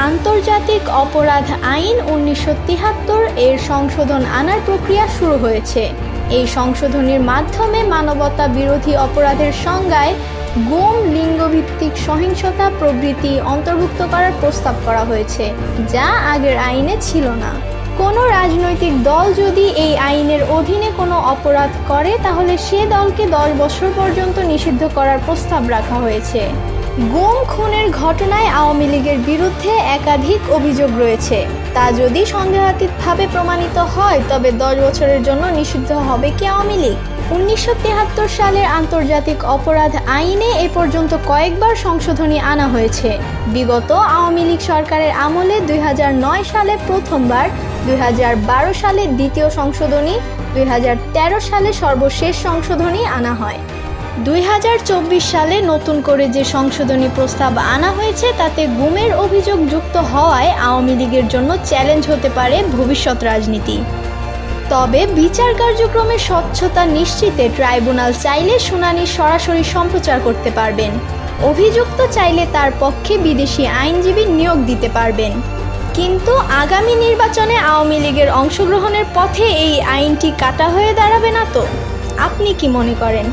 আন্তর্জাতিক অপরাধ আইন 1973 এর সংশোধন আনার প্রক্রিয়া শুরু হয়েছে। এই সংশোধনীর মাধ্যমে মানবতা বিরোধী অপরাধের সংজ্ঞায় গুম, লিঙ্গভিত্তিক সহিংসতা প্রভৃতি অন্তর্ভুক্ত করার প্রস্তাব করা হয়েছে, যা আগের আইনে ছিল না। কোনো রাজনৈতিক দল যদি এই আইনের অধীনে কোনো অপরাধ করে তাহলে সে দলকে 10 বছর পর্যন্ত নিষিদ্ধ করার প্রস্তাব রাখা হয়েছে। গুম খুনের ঘটনায় আওয়ামী লীগের বিরুদ্ধে একাধিক অভিযোগ রয়েছে। তা যদি সন্দেহাতীতভাবে প্রমাণিত হয় তবে 10 বছরের জন্য নিষিদ্ধ হবে কি আওয়ামী লীগ? 1973 সালের আন্তর্জাতিক অপরাধ আইনে এ পর্যন্ত কয়েকবার সংশোধনী আনা হয়েছে। বিগত আওয়ামী লীগ সরকারের আমলে 2009 সালে প্রথমবার, 2012 সালে দ্বিতীয় সংশোধনী, 2013 সালে সর্বশেষ সংশোধনী আনা হয়। 2024 সালে নতুন করে যে সংশোধনী প্রস্তাব আনা হয়েছে তাতে গুমের অভিযোগ যুক্ত হওয়ায় আওয়ামী লীগের জন্য চ্যালেঞ্জ হতে পারে ভবিষ্যৎ রাজনীতি। তবে বিচার কার্যক্রমের স্বচ্ছতা নিশ্চিতে ট্রাইব্যুনাল চাইলে শুনানি সরাসরি সম্প্রচার করতে পারবেন। অভিযুক্ত চাইলে তার পক্ষে বিদেশি আইনজীবী নিয়োগ দিতে পারবেন। কিন্তু আগামী নির্বাচনে আওয়ামী লীগের অংশগ্রহণের পথে এই আইনটি কাটা হয়ে দাঁড়াবে না তো? আপনি কি মনে করেন?